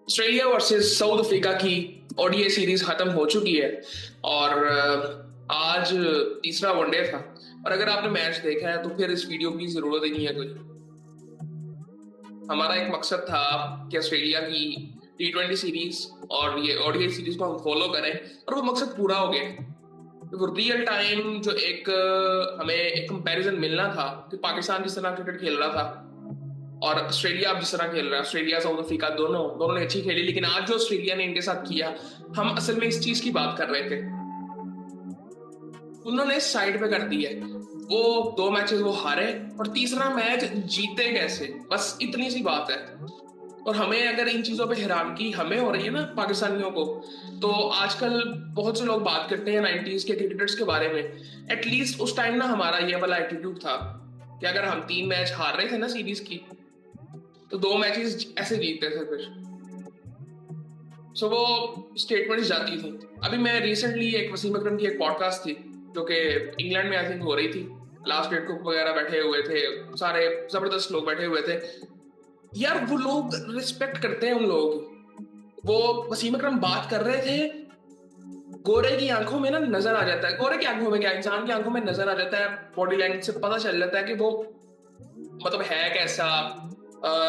Australia versus south Africa की ODI series खत्म हो चुकी है और आज तीसरा वनडे था। और अगर आपने मैच देखा है तो फिर इस वीडियो की जरूरत ही नहीं है कोई। हमारा एक मकसद था कि ऑस्ट्रेलिया की T20 सीरीज और ये ओडीआई सीरीज को हम फॉलो करें और वो मकसद पूरा हो गया। तो रियल टाइम जो एक हमें एक कंपैरिजन मिलना था कि पाकिस्तान जिस तरह क्रिकेट खेल रहा था और ऑस्ट्रेलिया अब जिस तरह खेल रहा है, ऑस्ट्रेलिया साउथ अफ्रीका दोनों दोनों ने अच्छी खेली, लेकिन आज जो ऑस्ट्रेलिया ने इनके साथ किया, हम असल में इस चीज की बात कर रहे थे। उन्होंने साइड पे कर दी है। वो दो मैचेस वो हारे और तीसरा मैच जीते कैसे, बस इतनी सी बात है। और हमें अगर इन चीजों पे हैरानगी हमें हो रही है ना पाकिस्तानियों को, तो आजकल बहुत से लोग बात करते हैं 90s के क्रिकेटर्स के बारे में। एटलीस्ट उस टाइम ना हमारा ये वाला एटीट्यूड था कि अगर हम 3 मैच हार रहे थे ना सीरीज की, तो 2 मैचेस ऐसे जीतते थे फिर। सो वो स्टेटमेंट्स जाती थी। अभी मैं रिसेंटली एक वसीम अकरम की एक पॉडकास्ट थी जो कि इंग्लैंड में आई थिंक हो रही थी। लास्ट डेट कुक वगैरह बैठे हुए थे, सारे जबरदस्त लोग बैठे हुए थे। यार वो लोग रिस्पेक्ट करते हैं उन लोगों की। वो वसीम अकरम बात कर रहे थे, गोरे की आंखों में ना नजर आ जाता है, गोरे की आंखों में क्या इंसान की आंखों में नजर आ जाता है, बॉडी लैंग्वेज से पता चल जाता है कि वो मतलब है कैसा।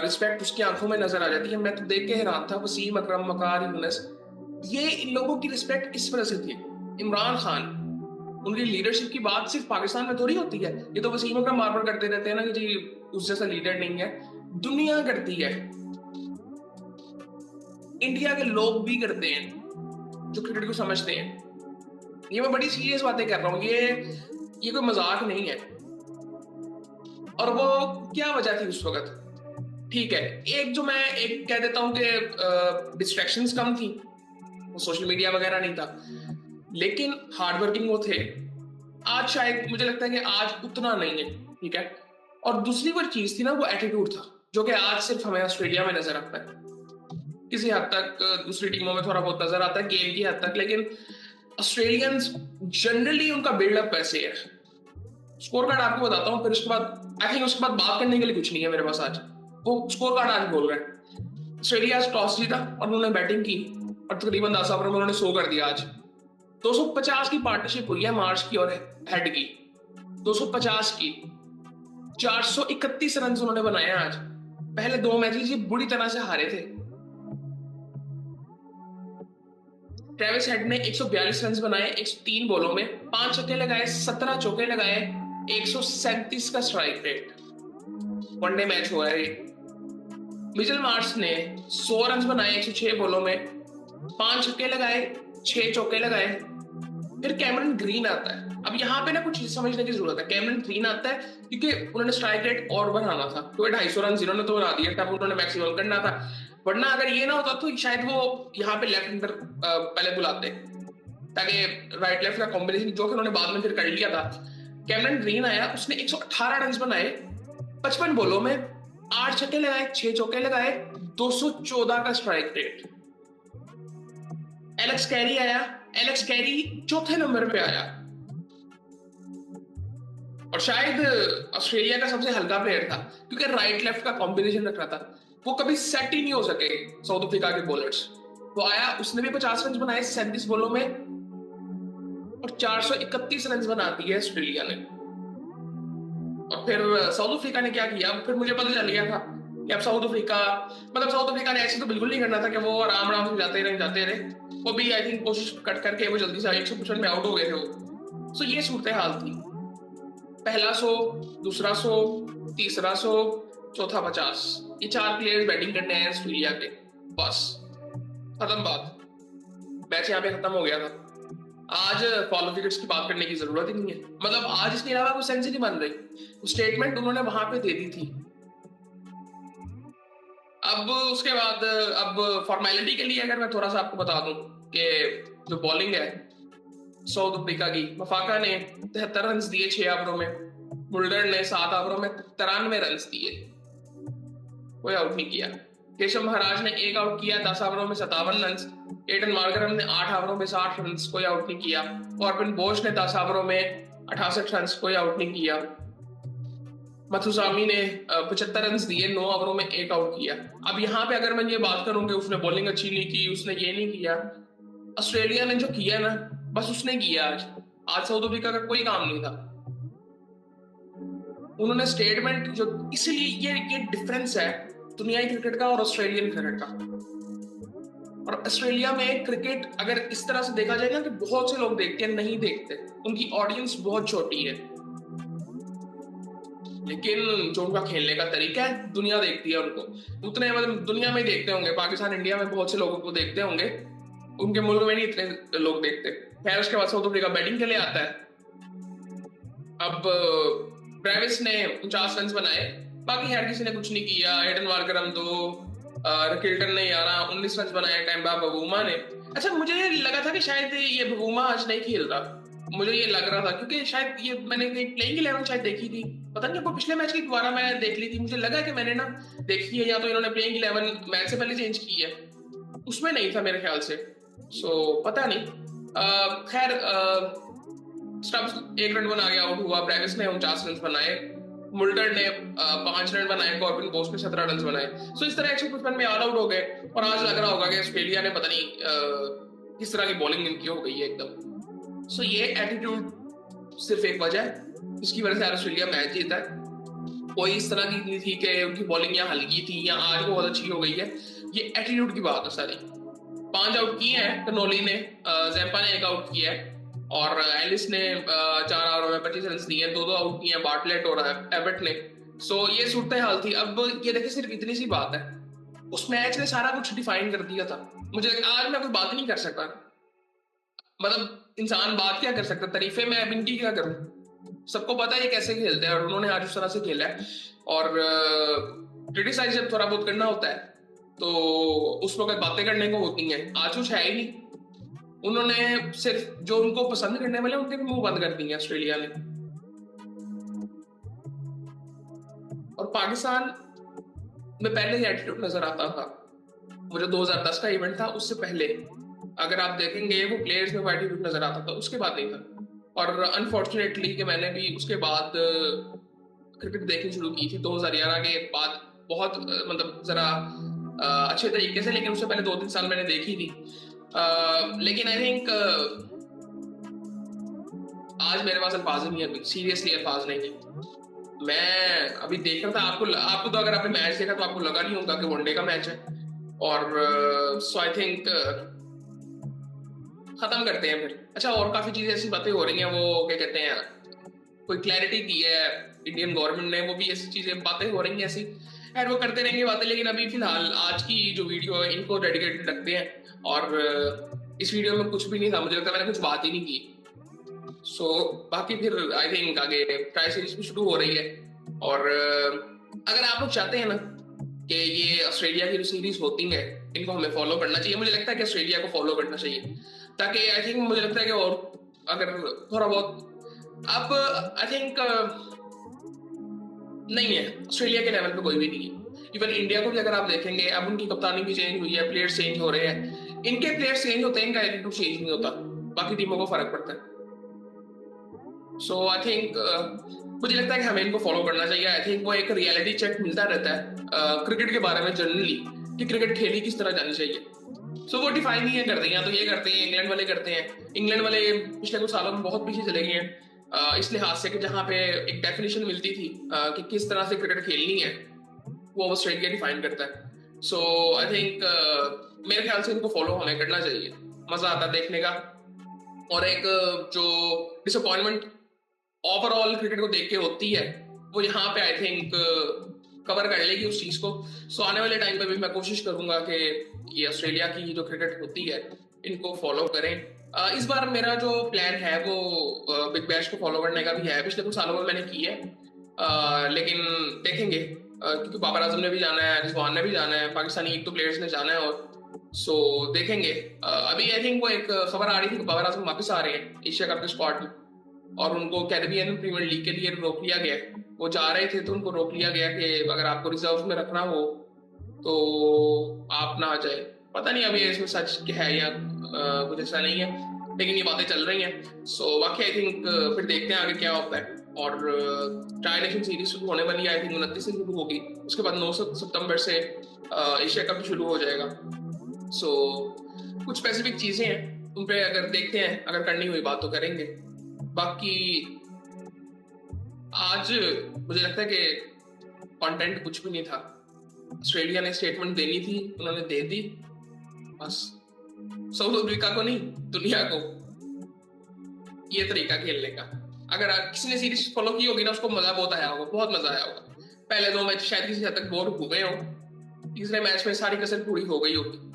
रिस्पेक्ट उसकी आंखों में नजर आ जाती है। मैं तो देख के हैरान था, वसीम अकरम, वकार यूनिस, ये इन लोगों की रिस्पेक्ट इस वजह से थी। इमरान खान, उनकी लीडरशिप की बात सिर्फ पाकिस्तान में थोड़ी होती है। ये तो वसीम अकरम बार बार करते रहते हैं ना कि जी उस जैसा लीडर नहीं है। दुनिया करती है, इंडिया के लोग भी करते हैं जो क्रिकेट को समझते हैं। ये मैं बड़ी सीरियस बातें कर रहा हूँ, ये कोई मजाक नहीं है। और वो क्या वजह थी उस वक्त? ठीक है, एक जो मैं एक कह देता हूं कि डिस्ट्रैक्शंस कम थी, वो सोशल मीडिया वगैरह नहीं था, लेकिन हार्ड वर्किंग वो थे। आज शायद मुझे लगता है कि आज उतना नहीं है। ठीक है। और दूसरी वो चीज थी ना, वो एटीट्यूड था जो कि आज सिर्फ हमें ऑस्ट्रेलिया में नजर आता है। किसी हद तक दूसरी टीमों में थोड़ा बहुत नजर आता है गेम की हद तक, लेकिन ऑस्ट्रेलियंस जनरली उनका बिल्डअप वैसे है। स्कोर कार्ड आपको बताता हूँ, फिर उसके बाद आई थिंक उसके बाद बात करने के लिए कुछ नहीं है मेरे पास आज। वो स्कोर कार्ड आज बोल रहे हैं। ऑस्ट्रेलिया टॉस जीता और उन्होंने बैटिंग की और तकरीबन 10 ओवर में उन्होंने 100 कर दिया। आज 250 की पार्टनरशिप हुई है मार्श की और हेड की। 250 की 431 रन उन्होंने बनाए आज। पहले 2 मैचेस ये बुरी तरह से हारे थे। ट्रेविस हेड ने 142 रन बनाए 103 बॉलों में, 5 छक्के लगाए, 17 चौके लगाए, 137 का स्ट्राइक रेट। वनडे मैच हुआ है। मिचेल मार्श ने 100 रन बनाए 106 बॉलों में, 5 छक्के लगाए, 6 चौके लगाए। फिर कैमरन ग्रीन आता है। अब यहाँ पे ना कुछ समझने की जरूरत है। कैमरन ग्रीन आता है क्योंकि उन्होंने स्ट्राइक रेट और बढ़ाना था, तो 250 रन इन्होंने तो बना दिया, तब उन्होंने मैक्सिमम करना था। वरना अगर ये ना होता तो शायद वो यहाँ पे लेफ्ट हैंडर पहले बुलाते, ताकि राइट लेफ्ट का कॉम्बिनेशन जो कि उन्होंने बाद में फिर कर लिया था। कैमरन ग्रीन आया, उसने 118 रन बनाए 55 बॉलों में, 8 छक्के लगाए, 6 चौके लगाए, 214 का स्ट्राइक रेट। एलेक्स कैरी आया, एलेक्स कैरी चौथे नंबर पे आया और शायद ऑस्ट्रेलिया का सबसे हल्का प्लेयर था क्योंकि राइट लेफ्ट का कॉम्बिनेशन रख रहा था। वो कभी सेट ही नहीं हो सके साउथ अफ्रीका के बॉलर्स। वो आया, उसने भी 50 रन बनाए 37 बॉलों में और 431 रन बना दिए ऑस्ट्रेलिया ने। और फिर साउथ अफ्रीका ने क्या किया, फिर मुझे पता चल गया था कि अब साउथ अफ्रीका, मतलब साउथ अफ्रीका ने ऐसे तो बिल्कुल नहीं करना था कि वो आराम आराम से जाते रहे। वो भी आई थिंक कोशिश कट करके वो जल्दी से 100% में आउट हो गए थे वो। सो ये सूरत हाल थी। पहला 100, दूसरा 100, तीसरा 100, चौथा 50। ये 4 प्लेयर्स बैटिंग करने आए ऑस्ट्रेलिया के। बस खत्म बात, मैच यहाँ पे खत्म हो गया था। आज फॉलो विकेट्स की बात करने की जरूरत ही नहीं है। मतलब आज इसके अलावा कोई सेंस ही नहीं बन रही। स्टेटमेंट उन्होंने वहां पे दे दी थी। अब उसके बाद अब फॉर्मेलिटी के लिए अगर मैं थोड़ा सा आपको बता दूं कि जो बॉलिंग है साउथ अफ्रीका की, वफाका ने 73 रन दिए 6 ओवरों में, मुल्डर ने 7 ओवरों में 93 रन दिए, कोई आउट नहीं किया। केशव महाराज ने 1 आउट किया 10 ओवरों में 57 रन। एडन मार्गरम ने 8 ओवरों में 60 रन, कोई आउट नहीं किया। कॉर्बिन बोश ने 10 ओवरों में 68 रन, कोई आउट नहीं किया। मथुसामी ने 75 रन दिए, 9 ओवरों में 1 आउट किया। अब यहाँ पे अगर मैं ये बात करूं कि उसने बॉलिंग अच्छी नहीं की, उसने ये नहीं किया, ऑस्ट्रेलिया ने जो किया ना, बस उसने किया। आज आज साउथ अफ्रीका का कोई काम नहीं था। उन्होंने स्टेटमेंट जो, इसलिए ये डिफरेंस है दुनियाई क्रिकेट का और ऑस्ट्रेलियन क्रिकेट का। और ऑस्ट्रेलिया में क्रिकेट अगर इस तरह से देखा जाए ना कि बहुत से लोग देखते हैं, नहीं देखते, उनकी ऑडियंस बहुत छोटी है, लेकिन जो उनका खेलने का तरीका है दुनिया देखती है उनको। उतने मतलब दुनिया में देखते होंगे, पाकिस्तान इंडिया में बहुत से लोगों को देखते होंगे, उनके मुल्क में नहीं इतने लोग देखते। खैर उसके बाद साउथ अफ्रीका बैटिंग के लिए आता है। अब ट्रेविस ने 49 रन बनाए, बाकी हर किसी ने कुछ नहीं किया। एडन वार्करम 2, किल्टन ने 11, 19 रन बनाए। टेम्बा बवूमा ने, अच्छा मुझे लगा था कि शायद ये बवूमा आज नहीं खेल रहा, मुझे ये लग रहा था, क्योंकि शायद ये मैंने कहीं प्लेइंग 11 शायद देखी थी, पता नहीं, आपको पिछले मैच की दोबारा मैं देख ली थी, मुझे लगा कि मैंने ना देखी है, या तो इन्होंने प्लेइंग 11 मैच से पहले चेंज की है, उसमें नहीं था मेरे ख्याल से। सो पता नहीं। खैर स्टब्स 1 रन बना गया, आउट हुआ। ब्रेविस ने 49 रन बनाए। मुल्टर ने 5 रन बनाए। कॉर्बिन बोस ने 17 रन बनाए। सो इस तरह 155 में ऑल आउट हो गए। और आज लग रहा होगा कि ऑस्ट्रेलिया ने पता नहीं किस तरह की बॉलिंग इनकी हो गई है एकदम। सो ये एटीट्यूड सिर्फ एक वजह है जिसकी वजह से ऑस्ट्रेलिया मैच जीता है। कोई इस तरह की नहीं थी कि उनकी बॉलिंग यहाँ हल्की थी या आज बहुत अच्छी हो गई है, ये एटीट्यूड की बात है सारी। 5 आउट किए हैं कनोली ने, जैम्पा ने 1 आउट किया है, और एलिस ने 4 ओवर में 25 रन दिए, 2 आउट किए हैं बार्टलेट और एबट ने। सो ये सूरत हाल थी। अब ये देखिए सिर्फ इतनी सी बात है, उस मैच ने सारा कुछ डिफाइन कर दिया था। मुझे आज मैं कोई बात नहीं कर सकता, मतलब इंसान बात क्या कर सकता, तारीफे में अब इनकी क्या करूं, सबको पता है ये कैसे खेलते हैं और उन्होंने आज उस तरह से खेला है। और क्रिटिसाइज जब थोड़ा बहुत करना होता है तो उस वक्त बातें करने को होती हैं, आज कुछ है ही नहीं। उन्होंने सिर्फ जो उनको पसंद करने वाले उनके भी मुंह बंद कर दिए ऑस्ट्रेलिया ने। और पाकिस्तान में पहले ही एटीट्यूड नजर आता था, वो जो 2010 का इवेंट था उससे पहले अगर आप देखेंगे वो प्लेयर्स में एटीट्यूड नजर आता था, उसके बाद नहीं था। और अनफॉर्चुनेटली कि मैंने भी उसके बाद क्रिकेट देखनी शुरू की थी 2011 के बाद, बहुत मतलब जरा अच्छे तरीके से, लेकिन उससे पहले 2-3 साल मैंने देखी थी। लेकिन आई थिंक आज मेरे पास अल्फाज नहीं है, सीरियसली अल्फाज नहीं है। मैं अभी देख रहा था, आपको तो अगर आपने मैच देखा तो आपको लगा नहीं होगा कि वनडे का मैच है। और सो आई थिंक खत्म करते हैं फिर। अच्छा, और काफी चीजें ऐसी बातें हो रही हैं, वो क्या कहते हैं, कोई क्लैरिटी दी है इंडियन गवर्नमेंट ने, वो भी ऐसी चीजें बातें हो रही हैं ऐसी। खैर वो करते रहेंगे बातें, लेकिन अभी फिलहाल आज की जो वीडियो है इनको डेडिकेटेड रखते हैं। और इस वीडियो में कुछ भी नहीं था, मुझे लगता है मैंने कुछ बात ही नहीं की। सो बाकी फिर आई थिंक आगे ट्राई सीरीज भी शुरू हो रही है। और अगर आप लोग चाहते हैं ना कि ये ऑस्ट्रेलिया की जो सीरीज होती है इनको हमें फॉलो करना चाहिए, मुझे लगता है कि ऑस्ट्रेलिया को फॉलो करना चाहिए, ताकि आई थिंक मुझे लगता है कि और अगर थोड़ा बहुत अब आई थिंक नहीं है, ऑस्ट्रेलिया के लेवल पे कोई भी नहीं है। इवन इंडिया को भी अगर आप देखेंगे, अब उनकी कप्तानी भी चेंज हुई है, प्लेयर्स चेंज हो रहे हैं, इनके प्लेयर्स चेंज होते हैं, इनका एटीट्यूड चेंज नहीं होता, बाकी टीमों को फर्क पड़ता है। सो आई थिंक मुझे लगता है कि हमें इनको फॉलो करना चाहिए। आई थिंक वो एक रियलिटी चेक मिलता रहता है क्रिकेट के बारे में जनरली, कि क्रिकेट खेली किस तरह जानी चाहिए। सो वो डिफाइन ही करते हैं, या तो ये करते हैं, इंग्लैंड वाले करते हैं। इंग्लैंड वाले पिछले कुछ सालों में बहुत पीछे चले गए हैं इस लिहाज से कि जहाँ पे एक डेफिनेशन मिलती थी कि किस तरह से क्रिकेट खेलनी है, वो ऑस्ट्रेलिया डिफाइन करता है। सो आई थिंक मेरे ख्याल से इनको फॉलो हमें करना चाहिए, मजा आता है देखने का। और एक जो डिसअपॉइंटमेंट ओवरऑल क्रिकेट को देख के होती है, वो यहाँ पे आई थिंक कवर कर लेगी उस चीज को। सो आने वाले टाइम पे भी मैं कोशिश करूंगा कि ये ऑस्ट्रेलिया की जो क्रिकेट होती है इनको फॉलो करें। इस बार मेरा जो प्लान है वो बिग बैश को फॉलो करने का भी है, पिछले कुछ सालों में मैंने की है, लेकिन देखेंगे क्योंकि बाबर आजम ने भी जाना है, रिजवान ने भी जाना है, पाकिस्तानी एक दो प्लेयर्स ने जाना है, और सो देखेंगे। अभी आई थिंक वो एक खबर आ रही थी कि बाबर आजम वापस आ रहे हैं एशिया कप के स्क्वाड में, और उनको कैरेबियन प्रीमियर लीग के लिए रोक लिया गया। वो जा रहे थे तो उनको रोक लिया गया कि अगर आपको रिजर्व में रखना हो तो आप ना आ जाए। पता नहीं अभी इसमें सच है या कुछ ऐसा नहीं है, लेकिन ये बातें चल रही हैं। सो बाकी आई थिंक फिर देखते हैं आगे क्या होता है। और ट्राई नेशन सीरीज शुरू होने वाली है, आई थिंक 29 से शुरू होगी। उसके बाद 9 सितंबर से एशिया कप शुरू हो जाएगा। सो कुछ स्पेसिफिक चीजें हैं, उन पे अगर देखते हैं, अगर करनी हुई बात तो करेंगे। बाकी आज मुझे लगता है कि कंटेंट कुछ भी नहीं था। ऑस्ट्रेलिया ने स्टेटमेंट देनी थी, उन्होंने दे दी बस। साउथ अफ्रीका को नहीं, दुनिया को ये तरीका खेलने का। अगर किसी ने सीरीज फॉलो की होगी ना, उसको मजा बहुत आया होगा, बहुत मजा आया होगा। पहले 2 मैच शायद किसी हद तक बोर हुए हो, तीसरे मैच में सारी कसर पूरी हो गई होगी।